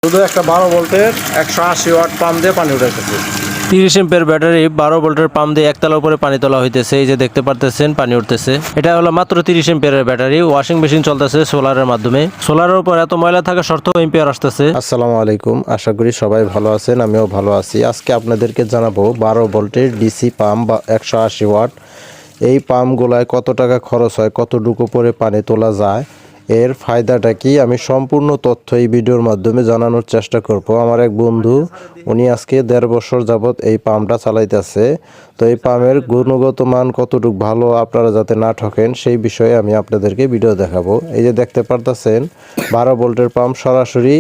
শুধু একটা 12 ভোল্টের 180 ওয়াট পাম্প দিয়ে পানি উঠাইতেছে। 30 এম্পিয়ার ব্যাটারি 12 ভোল্টের পাম্প দিয়ে একতলার উপরে পানি তোলা হইতেছে। এই যে দেখতে পারতেছেন পানি উঠতেছে। এটা হলো মাত্র 30 এম্পিয়ারের ব্যাটারি। ওয়াশিং মেশিন চলতেছে সোলারের মাধ্যমে। সোলারের উপর এত ময়লা থাকা সত্ত্বেও এম্পিয়ার আসতেছে। আসসালামু আলাইকুম, আশা করি সবাই ভালো আছেন, আমিও ভালো আছি। আজকে আপনাদেরকে জানাবো 12 ভোল্টের ডিসি পাম্প বা 180 ওয়াট এই পাম্পগুলায় কত টাকা খরচ হয়, কতটুকু পরে পানি তোলা যায়, এর ফায়দাটা কি, আমি সম্পূর্ণ তথ্য এই ভিডিওর মাধ্যমে জানানোর চেষ্টা করব। আমার এক বন্ধু, উনি আজকে 1.5 বছর যাবৎ এই পাম্পটা চালাইতেছে। তো এই পাম্পের গুণগত মান কতটুকু ভালো, আপনারা যাতে না ঠকেন সেই বিষয়ে আমি আপনাদেরকে ভিডিও দেখাবো। এই যে দেখতে পারতেছেন 12 ভোল্টের পাম্প, সরাসরি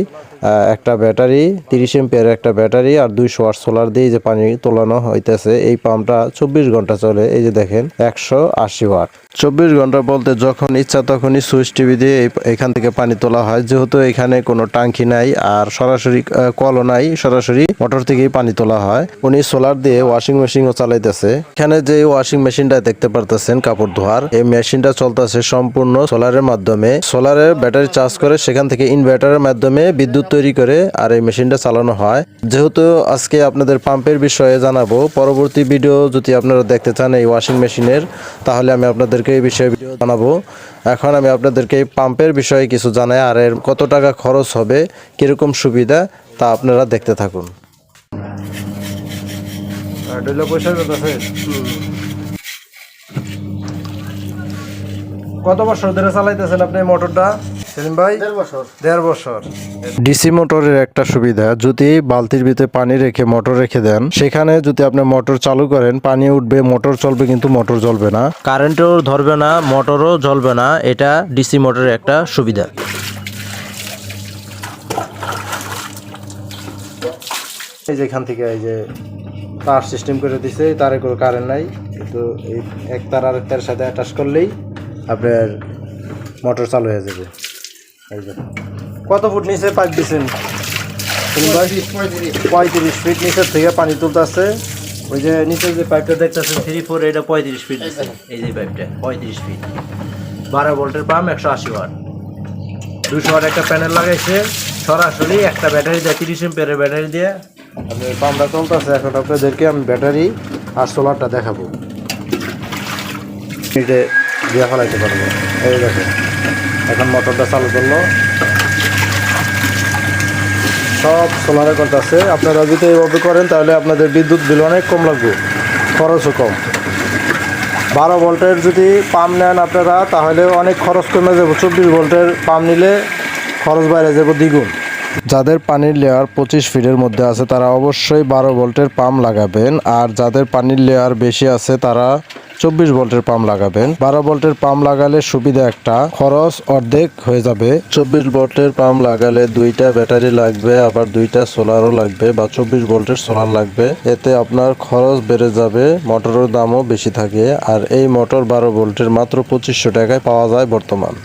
একটা ব্যাটারি 30 এম্পিয়ারের একটা ব্যাটারি আর 200 ওয়াট সোলার দিয়ে যে পানি তোলানো হইতেছে। এই পাম্পটা 24 ঘন্টা চলে। এই যে দেখেন 180 ওয়াট। 24 ঘন্টা বলতে যখন ইচ্ছা তখনই সুইচ টিভি দিয়ে এখান থেকে পানি তোলা হয়, যেহেতু এখানে কোনো টাঙ্কি নাই আর সরাসরি কলও নাই, সরাসরি মোটর থেকেই পানি তোলা হয়। উনি সোলার দিয়ে ওয়াশিং মেশিনও চালাইতেছে। এখানে যে ওয়াশিং মেশিনটা দেখতে পারতেছেন কাপড় ধোয়ার, এই মেশিনটা চলতেছে সম্পূর্ণ সোলারের মাধ্যমে। সোলারের ব্যাটারি চার্জ করে সেখান থেকে ইনভার্টারের মাধ্যমে বিদ্যুৎ তৈরি করে আর এই মেশিনটা চালানো হয়। যেহেতু আজকে আপনাদের পাম্পের বিষয়ে জানাবো, পরবর্তী ভিডিও যদি আপনারা দেখতে চান এই ওয়াশিং মেশিনের, তাহলে আমি আপনাদেরকে এই বিষয়ে ভিডিও জানাবো। এখন আমি আপনাদেরকে এই পাম্পের বিষয়ে কিছু জানাই আর এর কত টাকা খরচ হবে, কিরকম সুবিধা, তা আপনারা দেখতে থাকুন। কত বছর ধরে চালাইতেছেন আপনি মোটরটা সেলিম ভাই? 1.5 বছর। ডিসি মোটরের একটা সুবিধা, যদি বালতির ভিতরে পানি রেখে মোটর রেখে দেন, সেখানে যদি আপনি মোটর চালু করেন, পানি উঠবে, মোটর চলবে, কিন্তু মোটর জ্বলবে না, কারেন্টও ধরবে না, মোটরও জ্বলবে না। এটা ডিসি মোটরের একটা সুবিধা। এই যে এখান থেকে এই যে তার সিস্টেম করে দিছে, তারে কোনো কারেন্ট নাই, কিন্তু এই এক তার আর তার সাথে অ্যাটাচ করলেই আপনার মোটর চালু হয়ে যাবে। এই যে কত ফুট নিচে পাইপ দিচ্ছেন? 35 ফিট নিচের থেকে পানি তুলতেছে। ওই যে নিচে যে পাইপটা দেখতেছেন 3-4, এটা 35 ফিট। এই যে পাইপটা 35 ফিট, 12 ভোল্টের পাম্প, 180 ওয়াট, 200 ওয়াট একটা প্যানেল লাগাইছে। সরাসরি একটা ব্যাটারি দিয়ে 30 এম্পিয়ারের ব্যাটারি দিয়ে আপনার পাম্পটা চলতেছে। এখন আপনাদেরকে আমি ব্যাটারি আর সোলারটা দেখাবো, এটা দিয়ে ফেলাইতে পারবো। এই দেখেন এখন মোটরটা চালু করলো, সব সোলারে করতেছে। আপনারা যদি এইভাবে করেন তাহলে আপনাদের বিদ্যুৎ বিল অনেক কম লাগবে, খরচও কম। 12 ভোল্টের যদি পাম্প নেন আপনারা, তাহলে অনেক খরচ কমে যাবে। 24 ভোল্টের পাম্প নিলে খরচ বাইরে যাবে দ্বিগুণ। যাদের পানির লেয়ার 25 ফিটের মধ্যে আছে তারা অবশ্যই 12 ভোল্টের পাম্প লাগাবেন, আর যাদের পানির লেয়ার বেশি আছে তারা 24 ভোল্টের পাম্প লাগাবেন। 12 ভোল্টের পাম্প লাগালে সুবিধা একটা, খরচ অর্ধেক হয়ে যাবে। 24 ভোল্টের পাম্প লাগালে 2টা ব্যাটারি লাগবে, আবার 2টা সোলারও লাগবে বা 24 ভোল্টের সোলার লাগবে। এতে আপনার খরচ বেড়ে যাবে, মোটরের দামও বেশি থাকে। আর এই মোটর 12 ভোল্টের মাত্র 2500 টাকায় পাওয়া যায় বর্তমান।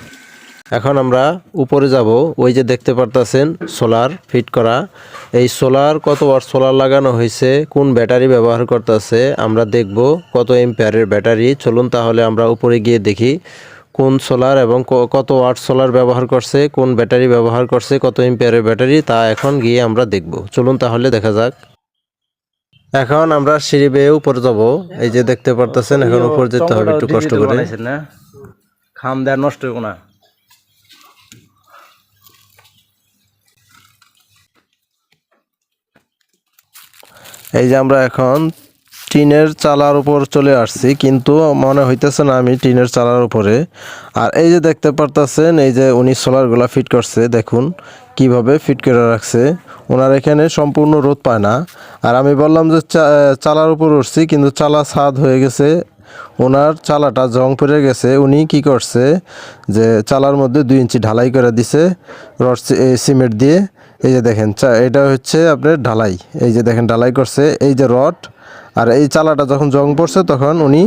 এখন আমরা উপরে যাব। ওই যে দেখতে পারতেছেন সোলার ফিট করা। এই সোলার কত ওয়াট সোলার লাগানো হয়েছে, কোন ব্যাটারি ব্যবহার করতেছে আমরা দেখব, কত এম্পিয়ারের ব্যাটারি। চলুন তাহলে আমরা উপরে গিয়ে দেখি কোন সোলার এবং কত ওয়াট সোলার ব্যবহার করছে, কোন ব্যাটারি ব্যবহার করছে, কত এম্পিয়ারের ব্যাটারি, তা এখন গিয়ে আমরা দেখব। চলুন তাহলে দেখা যাক। এখন আমরা সিঁড়ি বেয়ে উপরে যাব। এই যে দেখতে পারতেছেন, এখন উপর যেতে হবে একটু কষ্ট করে। খাম দেওয়ার নষ্ট হইব না। এই যে আমরা এখন টিনের চালার উপর চলে আসছি, কিন্তু মনে হইতেছে না আমি টিনের চালার উপরে। আর এই যে দেখতে পারতেছেন, এই যে উনি সোলারগুলা ফিট করছে, দেখুন কিভাবে ফিট করে রাখছে। ওনার এখানে সম্পূর্ণ রোদ পায় না। আর আমি বললাম যে চালার উপর উঠছি, কিন্তু চালা ছাদ হয়ে গেছে, ওনার চালাটা জং পড়ে গেছে। উনি কি করছে যে চালার মধ্যে 2 ইঞ্চি ঢালাই করে দিছে রড সিমেন্ট দিয়ে। এই যে দেখেন, এটা হচ্ছে আপনার ঢালাই। এই যে দেখেন ঢালাই করছে, এই যে রড। আর এই চালাটা যখন জং পড়ছে তখন উনি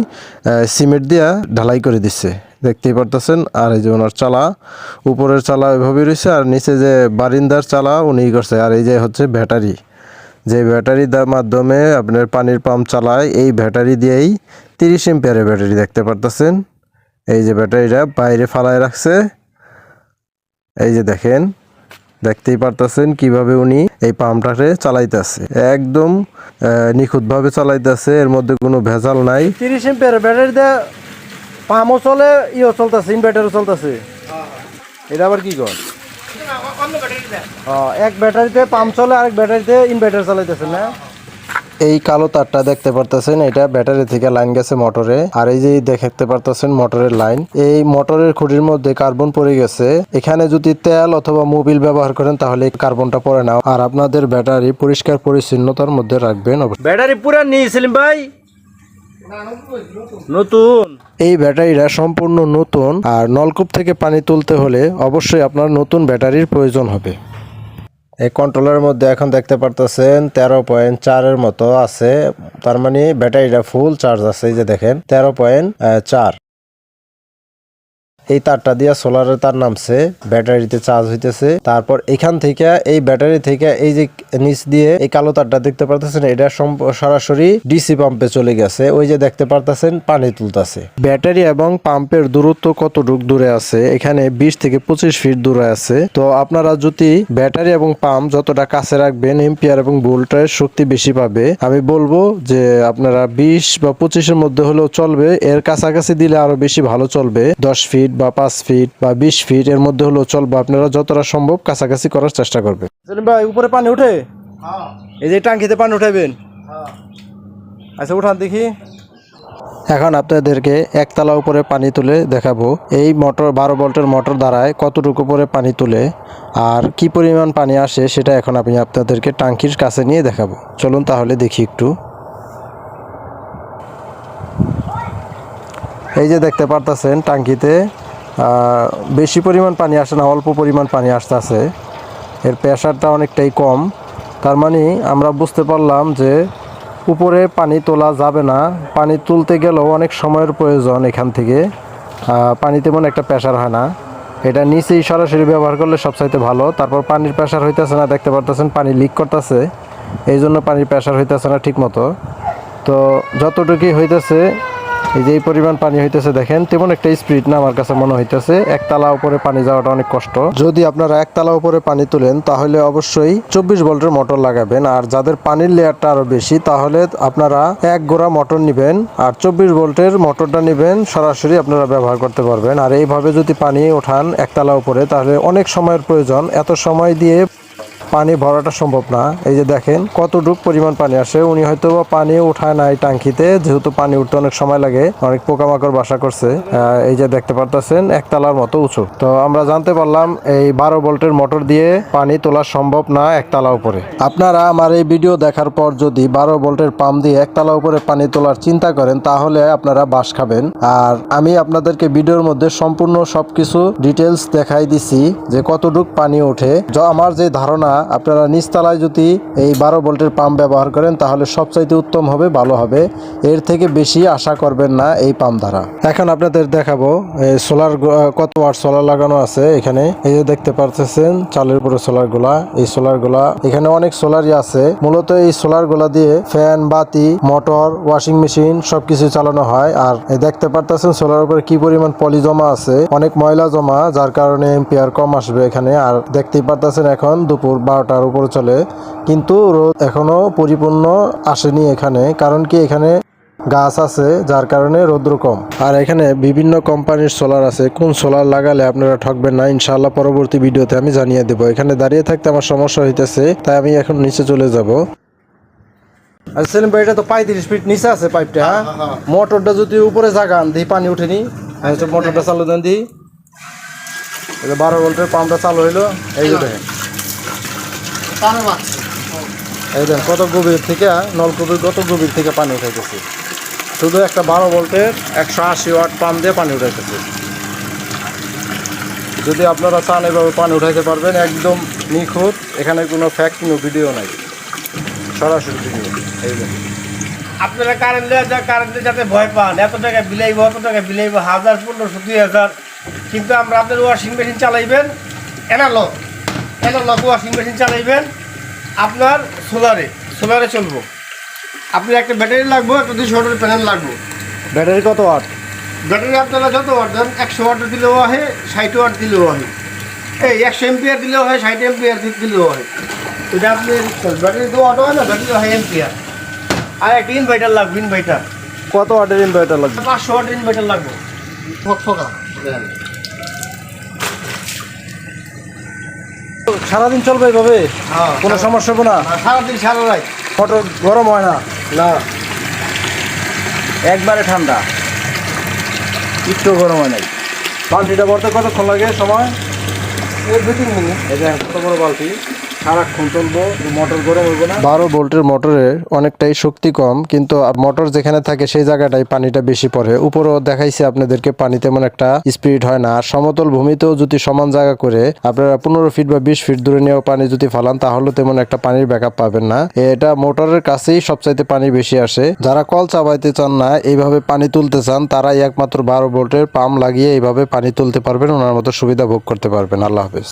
সিমেন্ট দিয়া ঢালাই করে দিচ্ছে, দেখতেই পারতেছেন। আর এই যে ওনার চালা, উপরের চালা ওইভাবেই রয়েছে, আর নিচে যে বারিন্দার চালা উনি করছে। আর এই যে হচ্ছে ব্যাটারি, যে ব্যাটারির মাধ্যমে আপনার পানির পাম্প চালায়, এই ব্যাটারি দিয়েই 30 এম্পিয়ারের ব্যাটারি দেখতে পারতেছেন। এই যে ব্যাটারিটা বাইরে ফালায় রাখছে, এই যে দেখেন দেখতেই পারতেছেন কিভাবে উনি এই পাম্পটাকে চালাইতেছে, একদম নিখুঁতভাবে চালাইতেছে, এর মধ্যে কোনো ভেজাল নাই। 30 এম্পিয়ার ব্যাটারি দিয়ে পাম্পও চলে, ইও চলতেছে, ইনভার্টারও চলতেছে। এটা আবার কি কর? এক ব্যাটারিতে পাম্প চলে, আরেক ব্যাটারিতে ইনভার্টার চালাইতেছে না? এই কালো তারটা দেখতে পারতেছেন, এটা ব্যাটারি থেকে লাইন গেছে মোটরে। আর এই যে দেখতে পারতেছেন মোটরের লাইন, এই মোটরের খুঁটির মধ্যে কার্বন পড়ে গেছে। এখানে যদি তেল অথবা মোবিল ব্যবহার করেন তাহলে এই কার্বনটা পড়ে না। আর আপনাদের ব্যাটারি পরিষ্কার পরিচ্ছন্নতার মধ্যে রাখবেন। ব্যাটারি পুরা নিয়ে সেলিম ভাই নতুন। এই ব্যাটারিটা সম্পূর্ণ নতুন, আর নলকূপ থেকে পানি তুলতে হলে অবশ্যই আপনার নতুন ব্যাটারির প্রয়োজন হবে। এই কন্ট্রোলারের মধ্যে এখন দেখতে পারতেছেন 13.4 এর মতো আছে, তার মানে ব্যাটারিটা ফুল চার্জ আছে। এই যে দেখেন 13.4। এই তারটা দিয়া সোলারের তার নামছে, ব্যাটারিতে চার্জ হইতেছে। তারপর এখান থেকে এই ব্যাটারি থেকে এই যে নিচ দিয়ে এই কালো তারটা দেখতে পারতেছেন, এটা সরাসরি ডিসি পাম্পে চলে গেছে। ওই যে দেখতে পারতেছেন পানি তুলতেছে। ব্যাটারি এবং পাম্পের দূরত্ব কতটুক দূরে আছে? এখানে 20 থেকে 25 ফিট দূরে আছে। তো আপনারা যদি ব্যাটারি এবং পাম্প যতটা কাছে রাখবেন, এম্পিয়ার এবং ভোল্টের শক্তি বেশি পাবে। আমি বলবো যে আপনারা 20 বা 25 এর মধ্যে হলেও চলবে, এর কাছাকাছি দিলে আরো বেশি ভালো চলবে। 10 ফিট বা 5 ফিট বা 20 ফিট এর মধ্যে হলেও চলবে। আপনারা যতটা সম্ভব কাছাকাছি করার চেষ্টা করবেন। সেলিম ভাই উপরে পানি উঠে? এই যে টাঙ্কিতে পানি উঠাইবেন? আচ্ছা উঠান দেখি। এখন আপনাদেরকে একতলা উপরে পানি তুলে দেখাবো। এই মোটর 12 ভোল্টের মোটর দ্বারায় কতটুকু উপরে পানি তুলে আর কি পরিমাণ পানি আসে সেটা এখন আমি আপনাদেরকে টাঙ্কির কাছে নিয়ে দেখাবো। চলুন তাহলে দেখি একটু। এই যে দেখতে পারতেছেন টাঙ্কিতে বেশি পরিমাণ পানি আসে না, অল্প পরিমাণ পানি আসতেছে। এর প্রেশারটা অনেকটাই কম। তার মানে আমরা বুঝতে পারলাম যে উপরে পানি তোলা যাবে না। পানি তুলতে গেলেও অনেক সময়ের প্রয়োজন। এখান থেকে পানি তেমন একটা প্রেশার হয় না। এটা নিচেই সরাসরি ব্যবহার করলে সবচাইতে ভালো। তারপর পানির প্রেশার হইতেছে না, দেখতে পারতেছেন পানি লিক করতেছে, এই জন্য পানির প্রেশার হইতেছে না ঠিক মতো। তো যতটুকুই হইতেছে, এই যে এই পরিমাণ পানি হইতেছে দেখেন, তেমন একটা স্পিড না আমার কাছে মনে হইতেছে। একতলা উপরে পানি যাওয়াটা অনেক কষ্ট। যদি আপনারা একতলা উপরে পানি তুলেন তাহলে অবশ্যই 24 ভোল্টের মোটর লাগাবেন। আর যাদের পানির লেয়ারটা আরো বেশি তাহলে আপনারা এক গোড়া মোটর নেবেন আর 24 ভোল্টের মোটরটা নেবেন, সরাসরি আপনারা ব্যবহার করতে পারবেন। আর এইভাবে যদি পানি ওঠান একতলা উপরে তাহলে অনেক সময়ের প্রয়োজন। এত সময় দিয়ে পানি ভরাটা সম্ভব না। এই যে দেখেন কতটুক পরিমাণ পানি আসে। উনি হয়তো পানি উঠায় না এই টাঙ্কিতে, যেহেতু পানি উঠতে অনেক সময় লাগে, অনেক পোকামাকড় বাসা করছে। এই যে দেখতে পারতেছেন একতলার মতো উঁচু। তো আমরা জানতে পারলাম এই 12 ভোল্টের মোটর দিয়ে পানি তোলা সম্ভব না একতলা উপরে। আপনারা আমার এই ভিডিও দেখার পর যদি 12 ভোল্টের পাম্প দিয়ে একতলা উপরে পানি তোলার চিন্তা করেন তাহলে আপনারা বাস খাবেন। আর আমি আপনাদেরকে ভিডিওর মধ্যে সম্পূর্ণ সবকিছু ডিটেলস দেখাই দিছি যে কতটুক পানি ওঠে। আমার যে ধারণা, আপনারা নিচতলায় যদি এই 12 ভোল্টের পাম্প ব্যবহার করেন তাহলে সবচাইতে উত্তম হবে, ভালো হবে। এর থেকে বেশি আশা করবেন না এই পাম্প দ্বারা। এখন আপনাদের দেখাবো সোলার, কত ওয়াট সোলার লাগানো আছে এখানে। এই যে দেখতে পারতেছেন চালের উপরে সোলার গুলা। এই সোলার গুলা এখানে অনেক সোলারই আছে। মূলত এই সোলার গুলা দিয়ে ফ্যান, বাতি, মোটর, ওয়াশিং মেশিন সবকিছু চালানো হয়। আর দেখতে পারতেছেন সোলার উপরে কি পরিমাণ পলি জমা আছে, অনেক ময়লা জমা, যার কারণে এম্পিয়ার কম আসবে এখানে। আর দেখতেই পারতেছেন এখন দুপুর 12টার উপরে চলে, কিন্তু রোদ এখনো পরিপূর্ণ আসেনি এখানে। কারণ কি এখানে গাছ আছে, যার কারণে রৌদ্র কম। আর এখানে বিভিন্ন কোম্পানির সোলার আছে। কোন সোলার লাগালে আপনারা ঠকবেন না ইনশাআল্লাহ পরবর্তী ভিডিওতে আমি জানিয়ে দেবো। এখানে দাঁড়িয়ে থাকতে আমার সমস্যা হইতেছে, তাই আমি এখন নিচে চলে যাব। আর সেলিম ভাই এটা তো 35 ফিট নিচে আছে পাইপটা। মোটরটা যদি উপরে জাগান দিই পানি উঠেনি, মোটরটা চালু দেন দিই। 12 ভোল্টের পাম্পটা চালু হইলো। এই যে দেখেন, এই দেখেন কত গভীর থেকে, নলকূপের কত গভীর থেকে পানি উঠাইতেছে। শুধু একটা 12 ভোল্টের 180 ওয়াট পাম্প দিয়ে পানি উঠাইতেছে। যদি আপনারা চান এভাবে পানি উঠাইতে পারবেন, একদম নিখুঁত। এখানে কোনো ফ্যাক্ট, কোনো ভিডিও নাই, সরাসরি ভিডিও। এই দেখেন আপনারা কারেন্টে যাতে ভয় পান, এত টাকা বিলাইব, অত টাকা বিলাইব, 1000, 1500, 2000। কিন্তু আমরা আপনার ওয়াশিং মেশিন চালাইবেন এনালগ ওয়াশিং মেশিন চালাইবেন আপনার সোলারে চলবো। আপনি একটা ব্যাটারি লাগবো, একটা 200 ওয়াটের প্যানেল লাগবো। ব্যাটারি কত ওয়াট? ব্যাটারি আপনারা যত ওয়াট দেন, 100 ওয়াট দিলেও আহে, 60 ওয়াট দিলেও আহে। এই 100 এম্পিয়ার দিলেও হয়, 60 এম্পিয়ার দিলেও হয়। এটা আপনি ব্যাটারি তো অটো হয় না, ব্যাটারি হয় এম্পিয়ার। আর একটা ইনভার্টার লাগবে, ইনভার্টার কত ওয়াটের ইনভার্টার লাগবে? 500 ওয়াটের ইনভার্টার লাগবে। সারাদিন চলবে এইভাবে? হ্যাঁ, কোনো সমস্যা হবে না? সারাদিন সারা রাত মোটর গরম হয় না? না। একবারে ঠান্ডা, একটু গরম হয় নাই। বালতিটা ভরতে কতক্ষণ লাগে সময়? এই 2-3 মিনিট। এই দেখেন কত বড় বালতি, সারাক্ষণ চলবো, মোটর গরম হইব না। 12 ভোল্টের মোটরের অনেকটাই শক্তি কম, কিন্তু মোটর যেখানে থাকে সেই জায়গাটায় পানিটা বেশি পড়ে। উপরেও দেখাইছে আপনাদেরকে পানি তেমন একটা স্পিড হয় না। আর সমতল ভূমিতেও যদি সমান জায়গা করে আপনারা 15 ফিট বা 20 ফিট দূরে নিয়েও পানি যদি ফালান, তাহলে তেমন একটা পানির ব্যাকআপ পাবেন না। এটা মোটরের কাছেই সবচাইতে পানি বেশি আসে। যারা কল চাবাইতে চান না, এইভাবে পানি তুলতে চান, তারাই একমাত্র 12 ভোল্টের পাম্প লাগিয়ে এইভাবে পানি তুলতে পারবেন, ওনার মতো সুবিধা ভোগ করতে পারবেন। আল্লাহ হাফেজ।